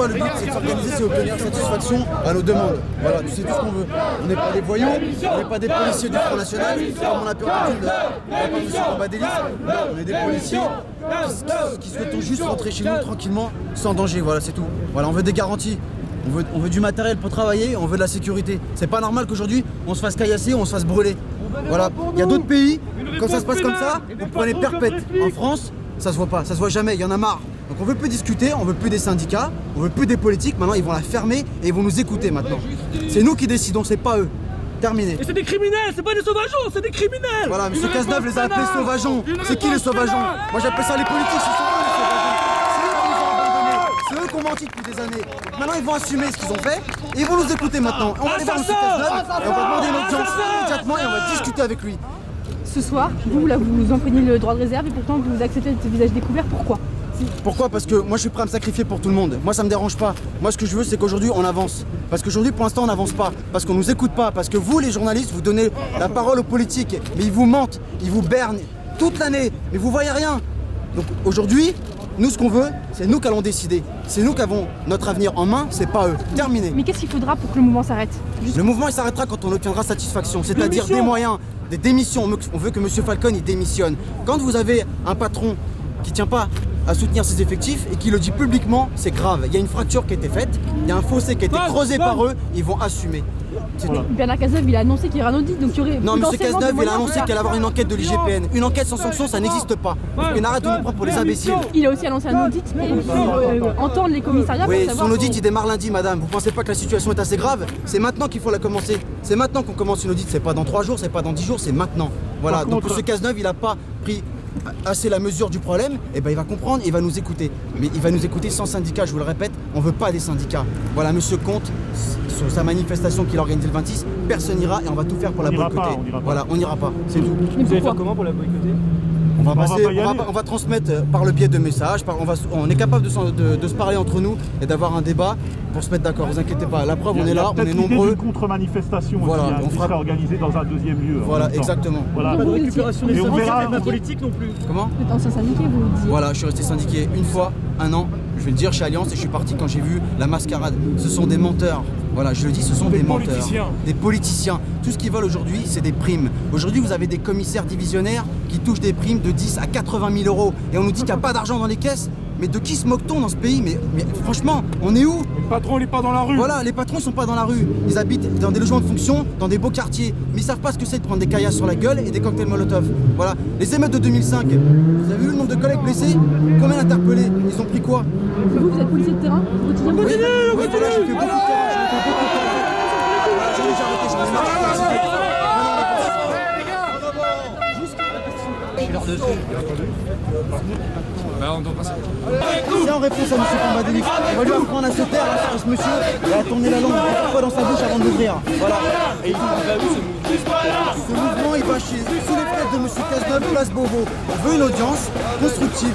Le but c'est de s'organiser, c'est obtenir satisfaction à nos demandes. Voilà, c'est tout ce qu'on veut. On n'est pas des voyous, on n'est pas des policiers du Front National, comme on a pu entendre de la part de M. Cambadélis. On est des policiers qui souhaitent juste rentrer chez nous tranquillement, sans danger. Voilà, c'est tout. Voilà, on veut des garanties. On veut du matériel pour travailler, on veut de la sécurité. C'est pas normal qu'aujourd'hui on se fasse caillasser, on se fasse brûler. Voilà, il y a d'autres pays, quand ça se passe comme ça, vous prenez perpète. En France, ça se voit pas, ça se voit jamais, il y en a marre. Donc on veut plus discuter, on veut plus des syndicats, on veut plus des politiques, maintenant ils vont la fermer et ils vont nous écouter maintenant. C'est nous qui décidons, c'est pas eux. Terminé. Et c'est des criminels, c'est pas des sauvageons, c'est des criminels. Voilà, M. Cazeneuve les a appelés sauvageons. C'est qui les sauvageons? Moi j'appelle ça les politiques, ce sont eux les sauvageons. C'est eux qui nous ont abandonnés, c'est eux qui ont menti depuis des années. Donc maintenant ils vont assumer ce qu'ils ont fait et ils vont nous écouter maintenant. On va aller voir M. Cazeneuve et on va demander une audience immédiatement et on va discuter avec lui. Ce soir, vous empreignez le droit de réserve et pourtant vous acceptez ce visage découvert, pourquoi? Pourquoi? Parce que moi je suis prêt à me sacrifier pour tout le monde. Moi ça me dérange pas. Moi ce que je veux c'est qu'aujourd'hui on avance. Parce qu'aujourd'hui pour l'instant on n'avance pas. Parce qu'on nous écoute pas. Parce que vous les journalistes vous donnez la parole aux politiques. Mais ils vous mentent, ils vous bernent toute l'année. Mais vous voyez rien. Donc aujourd'hui, nous ce qu'on veut, c'est nous qui allons décider. C'est nous qui avons notre avenir en main, c'est pas eux. Terminé. Mais qu'est-ce qu'il faudra pour que le mouvement s'arrête? Le mouvement il s'arrêtera quand on obtiendra satisfaction. C'est-à-dire des moyens, des démissions. On veut que M. Falcon il démissionne. Quand vous avez un patron qui tient pas à soutenir ses effectifs et qui le dit publiquement, c'est grave. Il y a une fracture qui a été faite, il y a un fossé qui a été creusé par eux, ils vont assumer. Voilà. Bernard Cazeneuve, il a annoncé qu'il y aurait un audit, donc il y aurait. Non, M. Cazeneuve, il a annoncé qu'il allait avoir une enquête de l'IGPN. Une enquête sans sanction, ça n'existe pas. Donc arrête de nous prendre pour les imbéciles. Il a aussi annoncé un audit pour entendre les commissariats. Oui, pour savoir son audit il démarre lundi, madame. Vous pensez pas que la situation est assez grave? C'est maintenant qu'il faut la commencer. C'est maintenant qu'on commence une audit. C'est pas dans 3 jours, c'est pas dans 10 jours, c'est maintenant. Voilà. Donc M. Cazeneuve, il a pas pris assez la mesure du problème, et ben il va comprendre et il va nous écouter. Mais il va nous écouter sans syndicat, je vous le répète, on veut pas des syndicats. Voilà, monsieur Comte, sur sa manifestation qu'il a organisée le 26, personne n'ira et on va tout faire pour la boycotter. Voilà, on n'ira pas, c'est tout. Vous allez faire comment pour la boycotter? On va transmettre par le biais de messages, on est capable de se parler entre nous et d'avoir un débat pour se mettre d'accord, vous inquiétez pas. La preuve, on est là, on est nombreux. Une contre-manifestation voilà, aussi, qui sera organisée dans un deuxième lieu. Voilà, exactement. Voilà. Pas de récupération des syndicats, la politique non plus. Comment? Vous êtes ancien syndiqué, vous le disiez. Voilà, je suis resté syndiqué une fois, 1 an. Je vais le dire chez Alliance et je suis parti quand j'ai vu la mascarade. Ce sont des menteurs. Voilà, je le dis, ce sont des menteurs. Des politiciens. Tout ce qu'ils veulent aujourd'hui, c'est des primes. Aujourd'hui, vous avez des commissaires divisionnaires qui touchent des primes de 10 à 80 000 euros. Et on nous dit qu'il n'y a pas d'argent dans les caisses. Mais de qui se moque-t-on dans ce pays? Mais franchement, on est où? Le patron, il n'est pas dans la rue. Voilà, les patrons, ils sont pas dans la rue. Ils habitent dans des logements de fonction, dans des beaux quartiers. Mais ils savent pas ce que c'est de prendre des caillasses sur la gueule et des cocktails Molotov. Voilà. Les émeutes de 2005, vous avez vu le nombre de collègues blessés? Combien interpellés? Ils ont pris quoi? Vous êtes policier de terrain? Oui, voilà, j'ai fait beaucoup de terrain. Voilà, j'ai arrêté, j'en ai marre. C'est en réponse à M. Cambadélis. On va lui apprendre à se taire, à ce monsieur, et à tourner la langue fois dans sa bouche avant de l'ouvrir. Voilà. Et ce mouvement, il va sous les fenêtres de M. Cazeneuve, place Beauvau. On veut une audience constructive.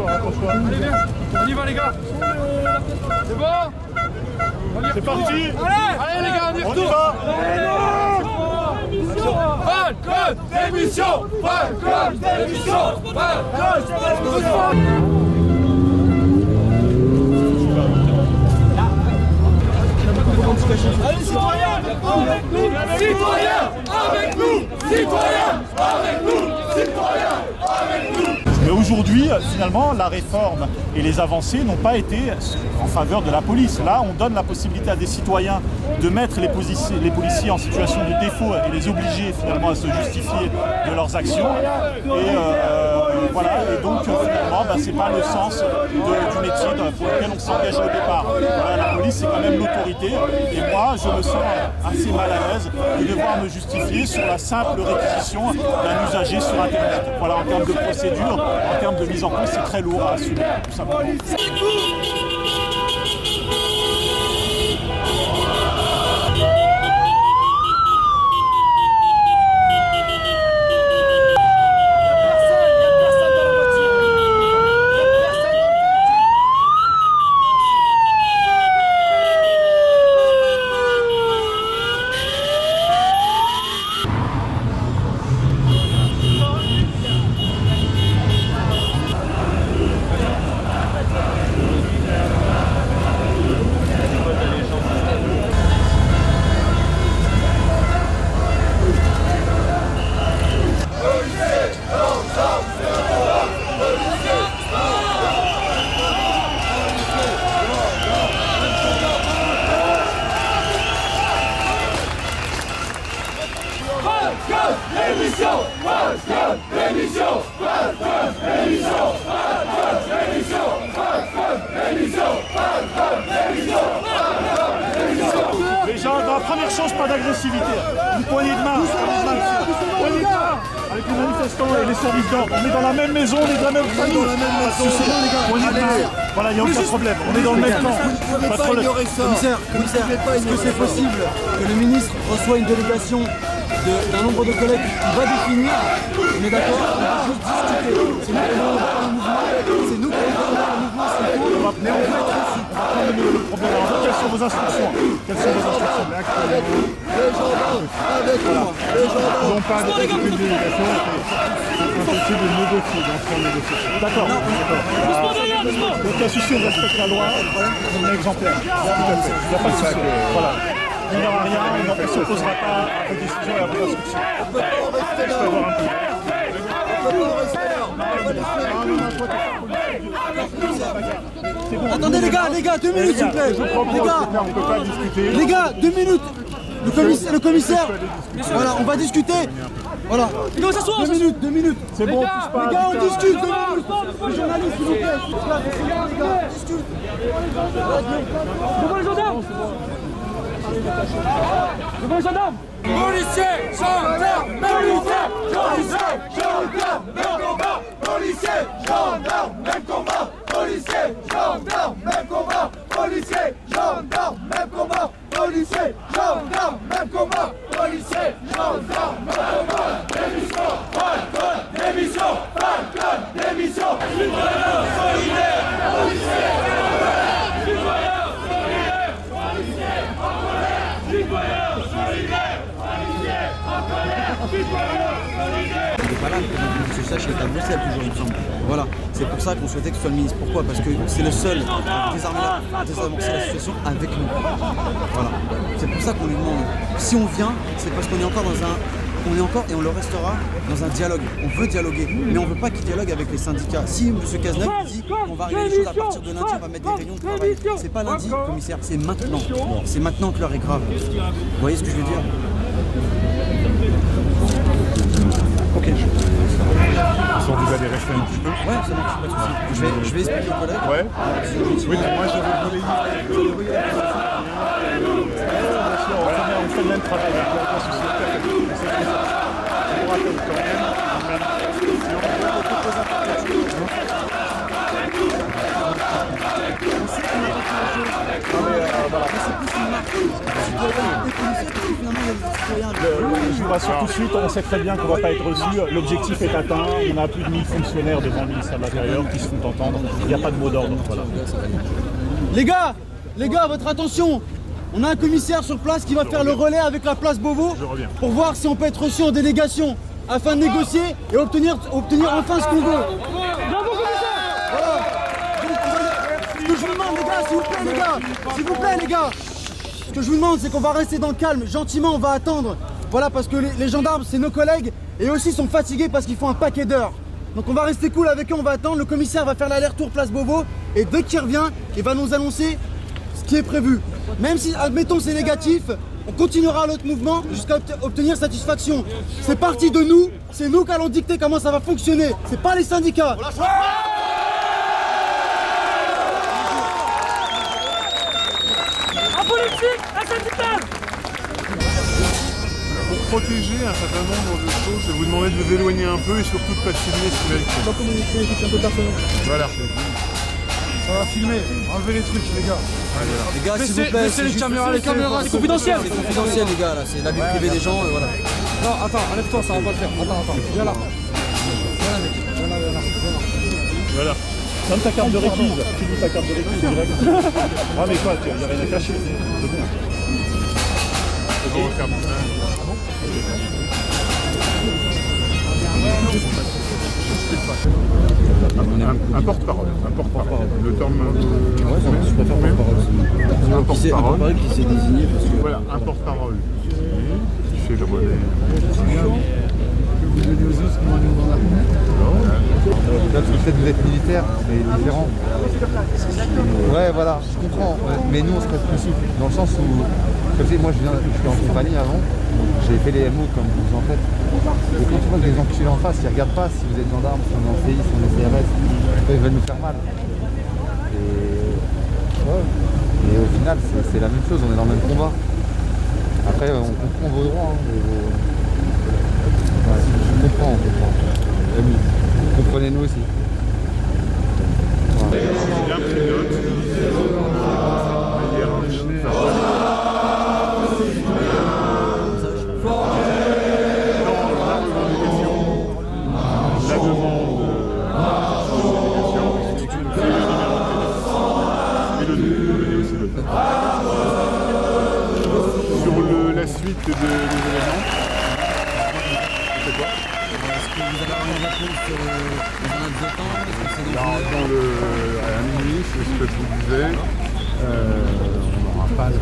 rapproche-toi. Allez, viens. On y va, les gars. C'est bon? C'est parti. Allez, les gars, on y On y retourne. va. Démission. Allez, citoyens, avec nous! Mais aujourd'hui, finalement, la réforme et les avancées n'ont pas été en faveur de la police. Là, on donne la possibilité à des citoyens de mettre les policiers en situation de défaut et les obliger finalement à se justifier de leurs actions. Et voilà. Et donc finalement, c'est pas le sens du métier pour lequel on s'engageait au départ. Voilà, la police, c'est quand même l'autorité. Et moi, je me sens assez mal à l'aise de devoir me justifier sur la simple réquisition d'un usager sur Internet. Voilà, en termes de procédure, en termes de mise en place, c'est très lourd à assumer, tout simplement. Déjà, la première chose, pas d'agressivité. Une poignée de main. Poignée de main avec les manifestants et les services d'ordre. On est dans la même maison, on est dans la même famille. Poignée de main. Voilà, il n'y a aucun problème. On est dans le même camp. Pas de problème. Commissaire, est-ce que c'est possible que le ministre reçoit une délégation d'un nombre de collègues qui va définir? On est d'accord? On va juste discuter. C'est nous qui allons faire un mouvement, c'est nous, mais on veut être ici. Le problème. Alors, quelles sont vos instructions? Quelles sont vos instructions? Les gendarmes, avec moi, les gendarmes. Ils n'ont pas de délégation. C'est impossible de négocier, d'entrer en négociation. D'accord. Donc, il y a souci, on respecte la loi. On est exemplaire. Tout à fait. Il n'y a pas de souci. Voilà. Il n'y aura rien, on ne s'opposera pas à vos décisions et à vos instructions. On peut pas en rester là. Je peux avoir un peu. On peut pas en rester là. On va laisser. Attendez les gars, 2 minutes s'il vous plaît. On ne peut pas discuter. Les gars, 2 minutes. Le commissaire. Voilà, on va discuter. Voilà. 2 minutes. C'est bon, touche pas. Les gars, on discute 2 minutes. Les journalistes, s'il vous plaît. Les gars, discute. Devant les gendarmes. Devant les gendarmes. Policiers, gendarmes, même combat. Policiers, gendarmes, même combat. Policiers, gendarmes, même combat. Policiers, gendarmes, même combat. Policiers, gendarmes, même combat. Policiers, gendarmes, même combat. Démission, démission, démission. Citoyens solidaires, policiers, citoyens solidaires, policiers en colère. Citoyens solidaires, policiers en colère. Citoyens solidaires. Il n'est pas là, M. Sach est à Bruxelles toujours, il me semble. Voilà, c'est pour ça qu'on souhaitait que ce soit le ministre. Pourquoi? Parce que c'est le seul à désamorcer la situation avec nous. Voilà, c'est pour ça qu'on lui demande. Si on vient, c'est parce qu'on est encore et on le restera dans un dialogue. On veut dialoguer, mais on ne veut pas qu'il dialogue avec les syndicats. Si M. Cazeneuve dit qu'on va régler les choses à partir de lundi, on va mettre des réunions de travail. C'est pas lundi, commissaire, c'est maintenant. C'est maintenant que l'heure est grave. Vous voyez ce que je veux dire? Ok. Vous allez rester un petit peu. Ouais, ça marche, pas de soucis. Je vais expliquer aux collègues. Ouais. Oui, mais moi j'avais volé. On fait le même travail. Il n'y a aucun souci. Je vous rappelle quand même. C'est plus une marque. citoyen. Je vous rassure tout de suite, on sait très bien qu'on ne va pas être reçu. L'objectif est atteint. On a plus de 1000 fonctionnaires devant le ministère de l'Intérieur qui se font entendre. Il n'y a pas de mot d'ordre. Voilà. Les gars, votre attention. On a un commissaire sur place qui va faire le relais avec la place Beauvau pour voir si on peut être reçu en délégation afin de négocier et obtenir enfin ce qu'on veut. Voilà. Ce que je vous demande, les gars, s'il vous plaît, les gars, ce que je vous demande, c'est qu'on va rester dans le calme, gentiment, on va attendre. Voilà, parce que les gendarmes, c'est nos collègues et aussi sont fatigués parce qu'ils font un paquet d'heures. Donc on va rester cool avec eux, on va attendre. Le commissaire va faire l'aller-retour place Beauvau et dès qu'il revient, il va nous annoncer ce qui est prévu. Même si, admettons, c'est négatif, on continuera notre mouvement jusqu'à obtenir satisfaction. C'est parti de nous, c'est nous qui allons dicter comment ça va fonctionner. C'est pas les syndicats. Un politique, un syndicat. Pour protéger un certain nombre de choses, je vais vous demander de vous éloigner un peu et surtout de ne pas filmer ce qui va être fait. Voilà. Ça va filmer, enlevez les trucs, les gars. Les gars, s'il vous plaît, Baissez les caméras, c'est confidentiel. C'est confidentiel, les gars, là, c'est la vie privée des gens, voilà. Non, attends, enlève-toi, ça va pas le faire. Attends, viens là. Voilà. Donne ta carte de réquise. Tu veux ta carte de réquise direct. Ah mais quoi, il n'y a rien à cacher. C'est bon. On va faire un porte-parole. Le terme. Je préfère porte-parole. Un porte-parole. Qui s'est désigné parce que. Voilà, un porte-parole qui fait le relais. Peut-être vous êtes militaire, mais différent. Ouais, voilà, je comprends. Ouais. Mais nous, on serait plus souple. Dans le sens où, comme je dis, moi je suis en compagnie avant, j'ai fait les MO comme vous en faites. Et quand tu vois que les enculés en face, ils ne regardent pas si vous êtes gendarme, si on est en CI, si on est CRS, ils veulent nous faire mal. Et au final, c'est la même chose, on est dans le même combat. Après, on comprend vos droits. Hein, ouais, je comprends, on comprend. Comprenez-nous aussi. J'ai bien pris note. La hiérarchie. La demande et le donner aussi le temps. Sur la suite des événements. C'est quoi? Est-ce que vous avez un réponse sur un laps de temps? Est-ce que c'est Dans à minuit, c'est ce que je vous disais. On n'aura pas de